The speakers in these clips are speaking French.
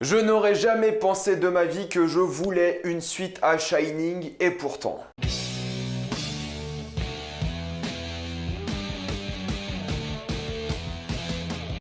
Je n'aurais jamais pensé de ma vie que je voulais une suite à Shining, et pourtant.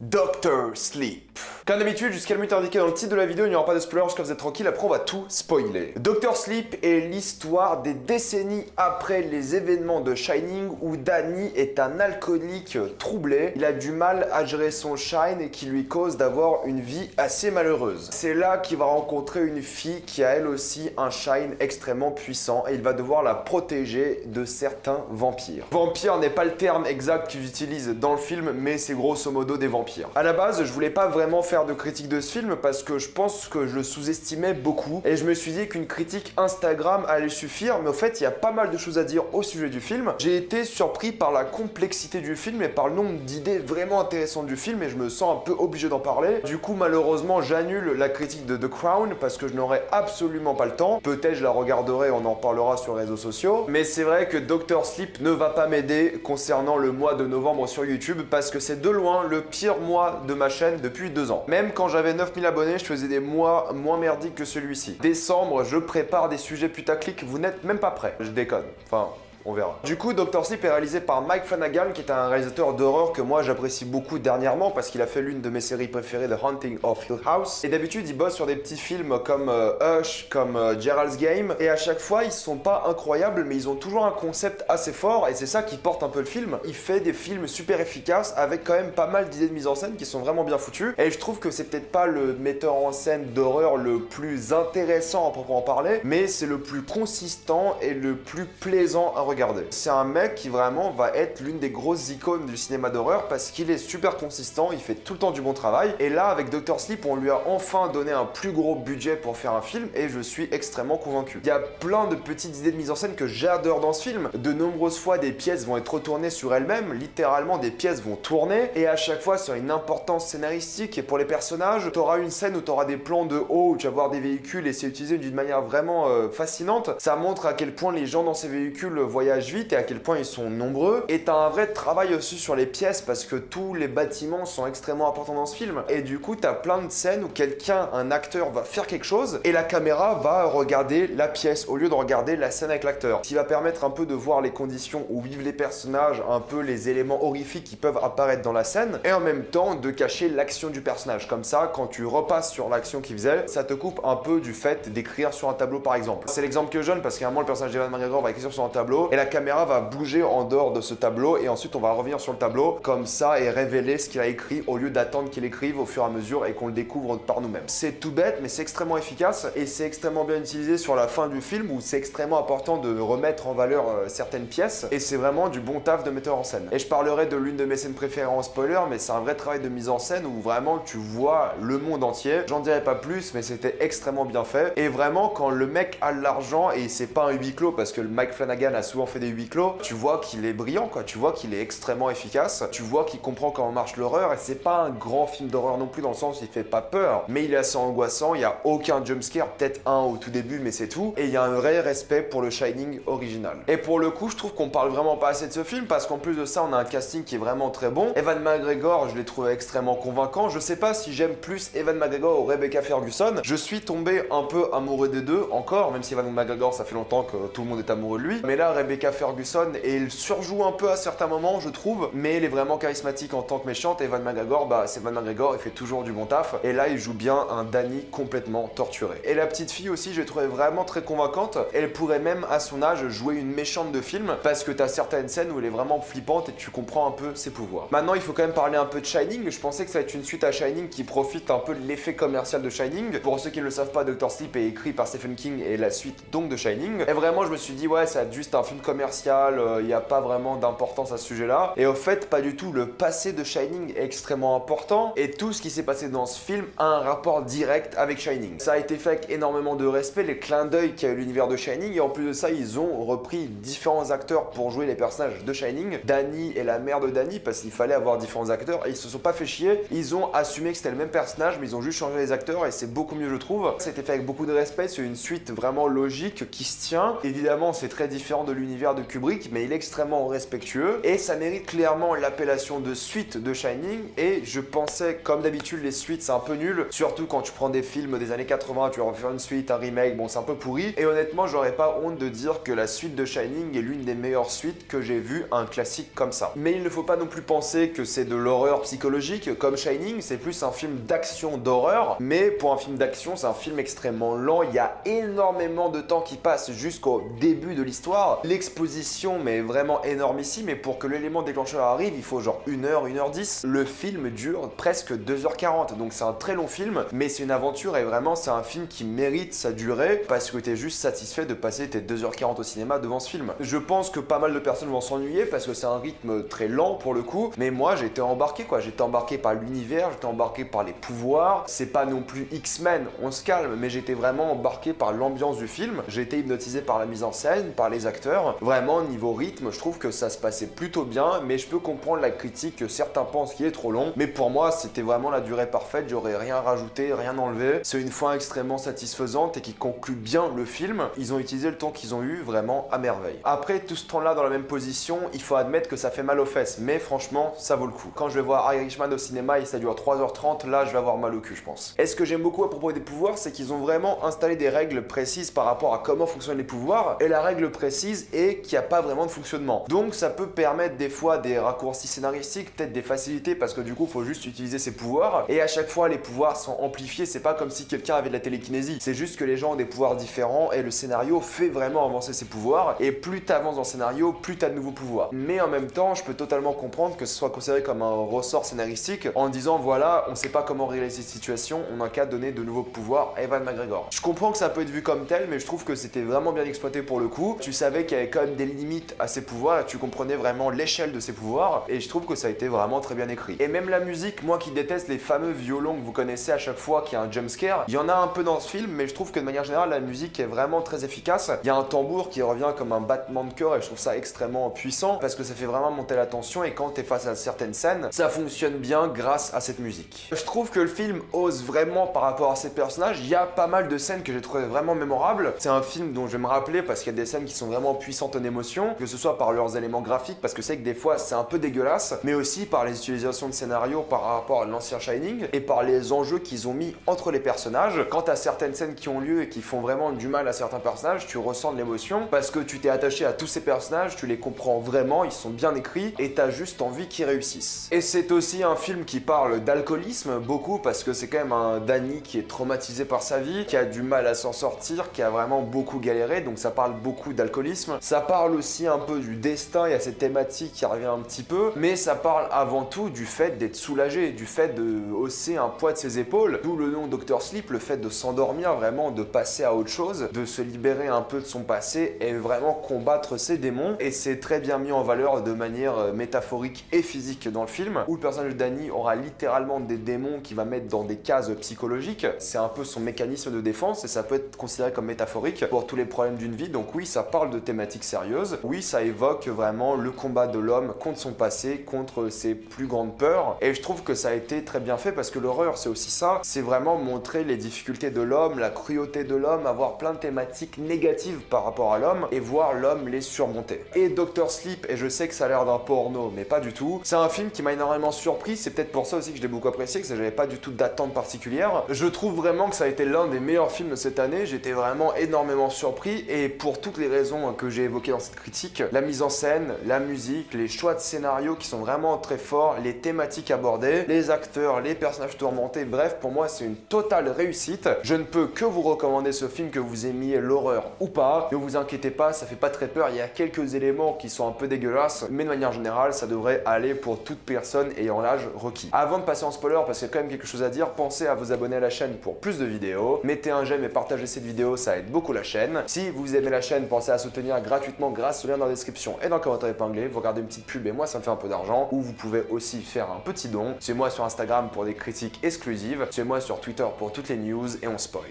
Dr. Sleep. Comme d'habitude, jusqu'à le minute indiqué dans le titre de la vidéo, il n'y aura pas de spoiler, jusqu'à vous êtes tranquille, après on va tout spoiler. Dr. Sleep est l'histoire des décennies après les événements de Shining où Danny est un alcoolique troublé. Il a du mal à gérer son shine et qui lui cause d'avoir une vie assez malheureuse. C'est là qu'il va rencontrer une fille qui a elle aussi un shine extrêmement puissant et il va devoir la protéger de certains vampires. Vampire n'est pas le terme exact qu'ils utilisent dans le film, mais c'est grosso modo des vampires. À la base, je voulais pas vraiment faire de critique de ce film parce que je pense que je le sous-estimais beaucoup et je me suis dit qu'une critique Instagram allait suffire, mais au fait il y a pas mal de choses à dire au sujet du film. J'ai été surpris par la complexité du film et par le nombre d'idées vraiment intéressantes du film et je me sens un peu obligé d'en parler. Du coup malheureusement j'annule la critique de The Crown parce que je n'aurai absolument pas le temps. Peut-être je la regarderai, on en parlera sur les réseaux sociaux, mais c'est vrai que Dr. Sleep ne va pas m'aider concernant le mois de novembre sur YouTube parce que c'est de loin le pire mois de ma chaîne depuis 2 ans. Même quand j'avais 9000 abonnés, je faisais des mois moins merdiques que celui-ci. Décembre, je prépare des sujets putaclic, vous n'êtes même pas prêts. Je déconne. Enfin... on verra. Du coup, Dr. Sleep est réalisé par Mike Flanagan, qui est un réalisateur d'horreur que moi j'apprécie beaucoup dernièrement parce qu'il a fait l'une de mes séries préférées, The Haunting of Hill House. Et d'habitude, il bosse sur des petits films comme Hush, comme Gerald's Game. Et à chaque fois, ils sont pas incroyables, mais ils ont toujours un concept assez fort et c'est ça qui porte un peu le film. Il fait des films super efficaces avec quand même pas mal d'idées de mise en scène qui sont vraiment bien foutues. Et je trouve que c'est peut-être pas le metteur en scène d'horreur le plus intéressant à proprement parler, mais c'est le plus consistant et le plus plaisant à regarder. C'est un mec qui vraiment va être l'une des grosses icônes du cinéma d'horreur parce qu'il est super consistant, il fait tout le temps du bon travail. Et là, avec Dr. Sleep, on lui a enfin donné un plus gros budget pour faire un film et je suis extrêmement convaincu. Il y a plein de petites idées de mise en scène que j'adore dans ce film. De nombreuses fois, des pièces vont être retournées sur elles-mêmes, littéralement des pièces vont tourner et à chaque fois, sur une importance scénaristique et pour les personnages, tu auras une scène où tu auras des plans de haut où tu vas voir des véhicules et c'est utilisé d'une manière vraiment fascinante. Ça montre à quel point les gens dans ces véhicules voyagent vite et à quel point ils sont nombreux. Et t'as un vrai travail aussi sur les pièces parce que tous les bâtiments sont extrêmement importants dans ce film. Et du coup, t'as plein de scènes où quelqu'un, un acteur, va faire quelque chose et la caméra va regarder la pièce au lieu de regarder la scène avec l'acteur. Ce qui va permettre un peu de voir les conditions où vivent les personnages, un peu les éléments horrifiques qui peuvent apparaître dans la scène et en même temps de cacher l'action du personnage. Comme ça, quand tu repasses sur l'action qu'il faisait, ça te coupe un peu du fait d'écrire sur un tableau par exemple. C'est l'exemple que je donne parce qu'à un moment, le personnage d'Evan McGregor va écrire sur un tableau et la caméra va bouger en dehors de ce tableau et ensuite on va revenir sur le tableau comme ça et révéler ce qu'il a écrit au lieu d'attendre qu'il écrive au fur et à mesure et qu'on le découvre par nous-mêmes. C'est tout bête mais c'est extrêmement efficace et c'est extrêmement bien utilisé sur la fin du film où c'est extrêmement important de remettre en valeur certaines pièces et c'est vraiment du bon taf de metteur en scène. Et je parlerai de l'une de mes scènes préférées en spoiler mais c'est un vrai travail de mise en scène où vraiment tu vois le monde entier. J'en dirai pas plus mais c'était extrêmement bien fait et vraiment quand le mec a l'argent et c'est pas un huis clos parce que le Mike Flanagan a souvent fait des huis clos, tu vois qu'il est brillant quoi, tu vois qu'il est extrêmement efficace, tu vois qu'il comprend comment marche l'horreur et c'est pas un grand film d'horreur non plus dans le sens où il fait pas peur, mais il est assez angoissant, il y a aucun jumpscare, peut-être un au tout début mais c'est tout, et il y a un vrai respect pour le Shining original. Et pour le coup je trouve qu'on parle vraiment pas assez de ce film parce qu'en plus de ça on a un casting qui est vraiment très bon. Evan McGregor je l'ai trouvé extrêmement convaincant, je sais pas si j'aime plus Evan McGregor ou Rebecca Ferguson, je suis tombé un peu amoureux des deux encore, même si Evan McGregor ça fait longtemps que tout le monde est amoureux de lui, mais là Rebecca Ferguson et il surjoue un peu à certains moments je trouve, mais elle est vraiment charismatique en tant que méchante. Evan McGregor, bah c'est Evan McGregor, il fait toujours du bon taf et là il joue bien un Danny complètement torturé. Et la petite fille aussi je l'ai trouvée vraiment très convaincante, elle pourrait même à son âge jouer une méchante de film parce que t'as certaines scènes où elle est vraiment flippante et tu comprends un peu ses pouvoirs. Maintenant il faut quand même parler un peu de Shining, je pensais que ça va être une suite à Shining qui profite un peu de l'effet commercial de Shining. Pour ceux qui ne le savent pas, Dr. Sleep est écrit par Stephen King et la suite donc de Shining. Et vraiment je me suis dit ouais ça va être juste un film commercial, il n'y a pas vraiment d'importance à ce sujet-là. Et au fait, pas du tout. Le passé de Shining est extrêmement important et tout ce qui s'est passé dans ce film a un rapport direct avec Shining. Ça a été fait avec énormément de respect, les clins d'œil qu'il y a eu l'univers de Shining et en plus de ça, ils ont repris différents acteurs pour jouer les personnages de Shining. Danny est la mère de Danny parce qu'il fallait avoir différents acteurs et ils se sont pas fait chier. Ils ont assumé que c'était le même personnage mais ils ont juste changé les acteurs et c'est beaucoup mieux je trouve. Ça a été fait avec beaucoup de respect, c'est une suite vraiment logique qui se tient. Évidemment, c'est très différent de l'univers l'univers de Kubrick, mais il est extrêmement respectueux et ça mérite clairement l'appellation de suite de Shining. Et je pensais, comme d'habitude, les suites c'est un peu nul, surtout quand tu prends des films des années 80, tu vas refaire une suite, un remake, bon c'est un peu pourri. Et honnêtement, j'aurais pas honte de dire que la suite de Shining est l'une des meilleures suites que j'ai vues un classique comme ça. Mais il ne faut pas non plus penser que c'est de l'horreur psychologique comme Shining, c'est plus un film d'action d'horreur. Mais pour un film d'action, c'est un film extrêmement lent, il y a énormément de temps qui passe jusqu'au début de l'histoire. L'exposition mais vraiment énormissime, et pour que l'élément déclencheur arrive, il faut genre 1h, 1h10. Le film dure presque 2h40, donc c'est un très long film, mais c'est une aventure et vraiment c'est un film qui mérite sa durée parce que t'es juste satisfait de passer tes 2h40 au cinéma devant ce film. Je pense que pas mal de personnes vont s'ennuyer parce que c'est un rythme très lent pour le coup, mais moi j'étais embarqué quoi, j'étais embarqué par l'univers, j'étais embarqué par les pouvoirs, c'est pas non plus X-Men, on se calme, mais j'étais vraiment embarqué par l'ambiance du film, j'ai été hypnotisé par la mise en scène, par les acteurs, vraiment niveau rythme, je trouve que ça se passait plutôt bien, mais je peux comprendre la critique que certains pensent qu'il est trop long, mais pour moi c'était vraiment la durée parfaite, j'aurais rien rajouté, rien enlevé, c'est une fin extrêmement satisfaisante et qui conclut bien le film, ils ont utilisé le temps qu'ils ont eu vraiment à merveille. Après tout ce temps-là dans la même position, il faut admettre que ça fait mal aux fesses, mais franchement ça vaut le coup. Quand je vais voir Irishman au cinéma et ça dure 3h30, là je vais avoir mal au cul je pense. Et ce que j'aime beaucoup à propos des pouvoirs, c'est qu'ils ont vraiment installé des règles précises par rapport à comment fonctionnent les pouvoirs, et la règle précise est qu'il n'y a pas vraiment de fonctionnement. Donc ça peut permettre des fois des raccourcis scénaristiques, peut-être des facilités parce que du coup il faut juste utiliser ses pouvoirs, et à chaque fois les pouvoirs sont amplifiés, c'est pas comme si quelqu'un avait de la télékinésie, c'est juste que les gens ont des pouvoirs différents et le scénario fait vraiment avancer ses pouvoirs, et plus t'avances dans le scénario, plus t'as de nouveaux pouvoirs. Mais en même temps, je peux totalement comprendre que ce soit considéré comme un ressort scénaristique en disant voilà, on sait pas comment réaliser cette situation, on a qu'à donner de nouveaux pouvoirs à Ewan McGregor. Je comprends que ça peut être vu comme tel, mais je trouve que c'était vraiment bien exploité pour le coup. Tu savais qu'il y avait quand même des limites à ses pouvoirs, et tu comprenais vraiment l'échelle de ses pouvoirs, et je trouve que ça a été vraiment très bien écrit. Et même la musique, moi qui déteste les fameux violons que vous connaissez à chaque fois qu'il y a un jumpscare, il y en a un peu dans ce film, mais je trouve que de manière générale la musique est vraiment très efficace. Il y a un tambour qui revient comme un battement de cœur et je trouve ça extrêmement puissant parce que ça fait vraiment monter la tension, et quand tu es face à certaines scènes, ça fonctionne bien grâce à cette musique. Je trouve que le film ose vraiment par rapport à ses personnages. Il y a pas mal de scènes que j'ai trouvé vraiment mémorables. C'est un film dont je vais me rappeler parce qu'il y a des scènes qui sont vraiment puissantes en émotion, que ce soit par leurs éléments graphiques parce que c'est que des fois c'est un peu dégueulasse, mais aussi par les utilisations de scénario par rapport à l'ancien Shining et par les enjeux qu'ils ont mis entre les personnages. Quant à certaines scènes qui ont lieu et qui font vraiment du mal à certains personnages, tu ressens de l'émotion parce que tu t'es attaché à tous ces personnages, tu les comprends vraiment, ils sont bien écrits et t'as juste envie qu'ils réussissent. Et c'est aussi un film qui parle d'alcoolisme beaucoup parce que c'est quand même un Danny qui est traumatisé par sa vie, qui a du mal à s'en sortir, qui a vraiment beaucoup galéré, donc ça parle beaucoup d'alcoolisme. Ça parle aussi un peu du destin, il y a cette thématique qui revient un petit peu, mais ça parle avant tout du fait d'être soulagé, du fait de hausser un poids de ses épaules, d'où le nom Dr. Sleep, le fait de s'endormir, vraiment de passer à autre chose, de se libérer un peu de son passé et vraiment combattre ses démons. Et c'est très bien mis en valeur de manière métaphorique et physique dans le film, où le personnage de Danny aura littéralement des démons qu'il va mettre dans des cases psychologiques. C'est un peu son mécanisme de défense et ça peut être considéré comme métaphorique pour tous les problèmes d'une vie. Donc oui, ça parle de thématiques sérieuses. Oui, ça évoque vraiment le combat de l'homme contre son passé, contre ses plus grandes peurs. Et je trouve que ça a été très bien fait parce que l'horreur, c'est aussi ça. C'est vraiment montrer les difficultés de l'homme, la cruauté de l'homme, avoir plein de thématiques négatives par rapport à l'homme et voir l'homme les surmonter. Et Dr. Sleep, et je sais que ça a l'air d'un porno, mais pas du tout. C'est un film qui m'a énormément surpris. C'est peut-être pour ça aussi que je l'ai beaucoup apprécié, que j'avais pas du tout d'attente particulière. Je trouve vraiment que ça a été l'un des meilleurs films de cette année. J'étais vraiment énormément surpris et pour toutes les raisons que j'ai évoquées dans cette critique, la mise en scène, la musique, les choix de scénario qui sont vraiment très forts, les thématiques abordées, les acteurs, les personnages tourmentés, bref, pour moi c'est une totale réussite. Je ne peux que vous recommander ce film, que vous aimiez l'horreur ou pas. Ne vous inquiétez pas, ça fait pas très peur, il y a quelques éléments qui sont un peu dégueulasses, mais de manière générale, ça devrait aller pour toute personne ayant l'âge requis. Avant de passer en spoiler, parce qu'il y a quand même quelque chose à dire, pensez à vous abonner à la chaîne pour plus de vidéos, mettez un j'aime et partagez cette vidéo, ça aide beaucoup la chaîne. Si vous aimez la chaîne, pensez à soutenir gratuitement grâce au lien dans la description et dans le commentaire épinglé. Vous regardez une petite pub et moi ça me fait un peu d'argent, ou vous pouvez aussi faire un petit don. Suivez-moi sur Instagram pour des critiques exclusives, suivez-moi sur Twitter pour toutes les news et on spoil.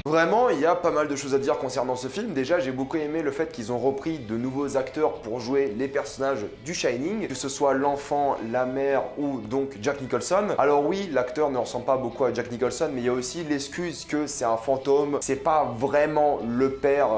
Vraiment, il y a pas mal de choses à dire concernant ce film. Déjà, j'ai beaucoup aimé le fait qu'ils ont repris de nouveaux acteurs pour jouer les personnages du Shining, que ce soit l'enfant, la mère ou donc Jack Nicholson. Alors oui, l'acteur ne ressemble pas beaucoup à Jack Nicholson, mais il y a aussi l'excuse que c'est un fantôme, c'est pas vraiment le père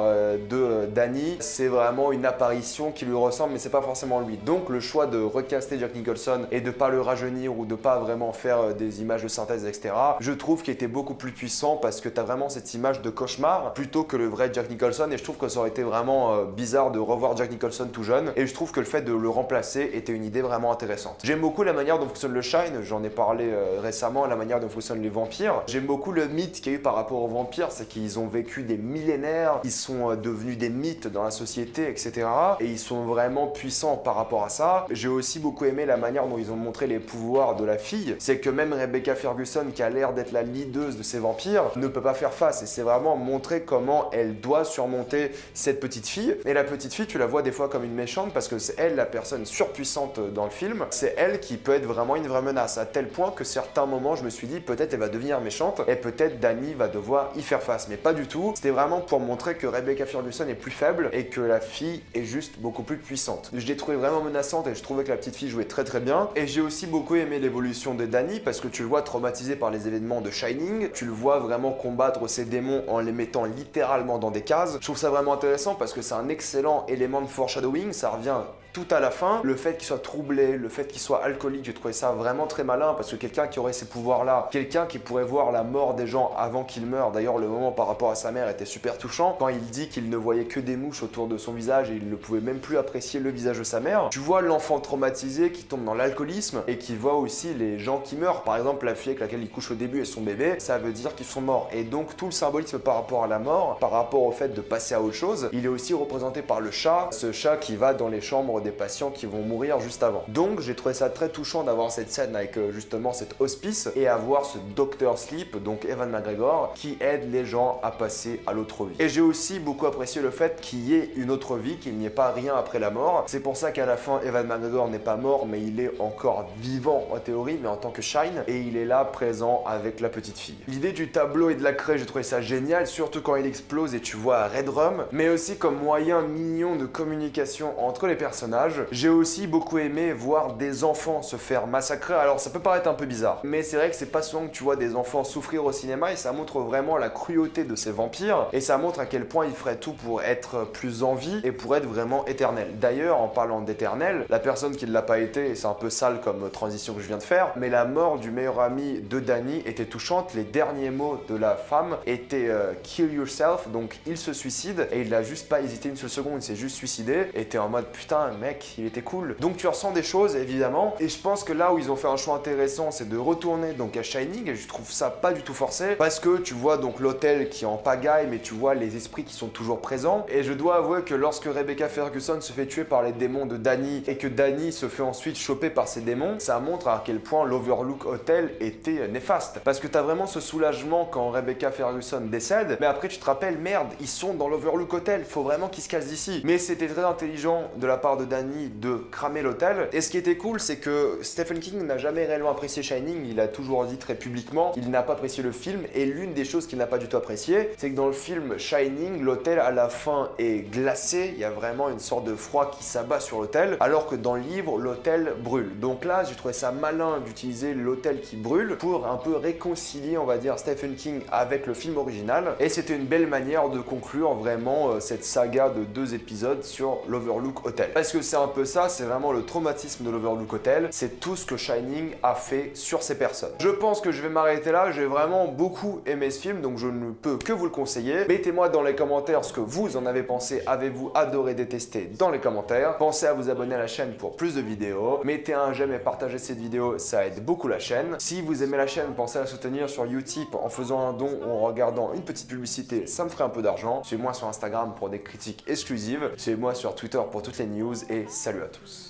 de Danny, c'est vraiment une apparition qui lui ressemble, mais c'est pas forcément lui. Donc le choix de recaster Jack Nicholson et de pas le rajeunir ou de pas vraiment faire des images de synthèse, etc., je trouve qu'il était beaucoup plus puissant parce que t'as vraiment cette image de cauchemar plutôt que le vrai Jack Nicholson, et je trouve que ça aurait été vraiment bizarre de revoir Jack Nicholson tout jeune, et je trouve que le fait de le remplacer était une idée vraiment intéressante. J'aime beaucoup la manière dont fonctionne le Shine, j'en ai parlé récemment, la manière dont fonctionnent les vampires. J'aime beaucoup le mythe qu'il y a eu par rapport aux vampires, c'est qu'ils ont vécu des millénaires, ils sont devenus des mythes dans la société, etc. Et ils sont vraiment puissants par rapport à ça. J'ai aussi beaucoup aimé la manière dont ils ont montré les pouvoirs de la fille, c'est que même Rebecca Ferguson, qui a l'air d'être la leaduse de ces vampires, ne peut pas faire face, et c'est vraiment montrer comment elle doit surmonter cette petite fille. Et la petite fille, tu la vois des fois comme une méchante parce que c'est elle la personne surpuissante dans le film, c'est elle qui peut être vraiment une vraie menace, à tel point que certains moments je me suis dit peut-être elle va devenir méchante et peut-être Danny va devoir y faire face, mais pas du tout. C'était vraiment pour montrer que Rebecca Ferguson est plus faible et que la fille est juste beaucoup plus puissante. Je l'ai trouvée vraiment menaçante et je trouvais que la petite fille jouait très très bien. Et j'ai aussi beaucoup aimé l'évolution de Danny parce que tu le vois traumatisé par les événements de Shining, tu le vois vraiment combattre ses démons en les mettant littéralement dans des cases. Je trouve ça vraiment intéressant parce que c'est un excellent élément de foreshadowing, ça revient tout à la fin. Le fait qu'il soit troublé, le fait qu'il soit alcoolique, j'ai trouvé ça vraiment très malin parce que quelqu'un qui aurait ces pouvoirs-là, quelqu'un qui pourrait voir la mort des gens avant qu'ils meurent, d'ailleurs le moment par rapport à sa mère était super touchant, quand il dit qu'il ne voyait que des mouches autour de son visage et il ne pouvait même plus apprécier le visage de sa mère. Tu vois l'enfant traumatisé qui tombe dans l'alcoolisme et qui voit aussi les gens qui meurent. Par exemple, la fille avec laquelle il couche au début et son bébé, ça veut dire qu'ils sont morts. Et donc tout le symbolisme par rapport à la mort, par rapport au fait de passer à autre chose, il est aussi représenté par le chat, ce chat qui va dans les chambres des patients qui vont mourir juste avant. Donc j'ai trouvé ça très touchant d'avoir cette scène avec justement cet hospice et avoir ce Dr. Sleep, donc Ewan McGregor, qui aide les gens à passer à l'autre vie. Et j'ai aussi beaucoup apprécié le fait qu'il y ait une autre vie, qu'il n'y ait pas rien après la mort. C'est pour ça qu'à la fin, Ewan McGregor n'est pas mort, mais il est encore vivant en théorie, mais en tant que Shine, et il est là présent avec la petite fille. L'idée du tableau et de la craie, j'ai trouvé ça génial, surtout quand il explose et tu vois Red Rum, mais aussi comme moyen mignon de communication entre les personnages. J'ai aussi beaucoup aimé voir des enfants se faire massacrer. Alors ça peut paraître un peu bizarre, mais c'est vrai que c'est pas souvent que tu vois des enfants souffrir au cinéma, et ça montre vraiment la cruauté de ces vampires, et ça montre à quel point ils feraient tout pour être plus en vie et pour être vraiment éternel. D'ailleurs, en parlant d'éternel, la personne qui ne l'a pas été, et c'est un peu sale comme transition que je viens de faire, mais la mort du meilleur ami de Danny était touchante. Les derniers mots de la femme étaient kill yourself, donc il se suicide, et il n'a juste pas hésité une seule seconde, il s'est juste suicidé, et t'es en mode putain mec, il était cool. Donc tu ressens des choses évidemment, et je pense que là où ils ont fait un choix intéressant, c'est de retourner donc à Shining, et je trouve ça pas du tout forcé, parce que tu vois donc l'hôtel qui est en pagaille, mais tu vois les esprits qui sont toujours présents, et je dois avouer que lorsque Rebecca Ferguson se fait tuer par les démons de Danny, et que Danny se fait ensuite choper par ces démons, ça montre à quel point l'Overlook Hotel était néfaste, parce que t'as vraiment ce soulagement quand Rebecca Ferguson décède, mais après tu te rappelles, merde, ils sont dans l'Overlook Hotel, faut vraiment qu'ils se cassent d'ici. Mais c'était très intelligent de la part de Danny de cramer l'hôtel, et ce qui était cool, c'est que Stephen King n'a jamais réellement apprécié Shining, il a toujours dit très publiquement qu'il n'a pas apprécié le film, et l'une des choses qu'il n'a pas du tout apprécié, c'est que dans le film Shining, l'hôtel à la fin est glacé, il y a vraiment une sorte de froid qui s'abat sur l'hôtel, alors que dans le livre, l'hôtel brûle. Donc là, j'ai trouvé ça malin d'utiliser l'hôtel qui brûle pour un peu réconcilier, on va dire, Stephen King avec le film original, et c'était une belle manière de conclure vraiment cette saga de 2 épisodes sur l'Overlook Hotel. Parce que c'est un peu ça, c'est vraiment le traumatisme de l'Overlook Hotel, c'est tout ce que Shining a fait sur ces personnes. Je pense que je vais m'arrêter là, j'ai vraiment beaucoup aimé ce film, donc je ne peux que vous le conseiller. Mettez-moi dans les commentaires ce que vous en avez pensé, avez-vous adoré, détesté dans les commentaires. Pensez à vous abonner à la chaîne pour plus de vidéos, mettez un j'aime et partagez cette vidéo, ça aide beaucoup la chaîne. Si vous aimez la chaîne, pensez à la soutenir sur Utip en faisant un don ou en regardant une petite publicité, ça me ferait un peu d'argent. Suivez-moi sur Instagram pour des critiques exclusives, suivez-moi sur Twitter pour toutes les news, et salut à tous.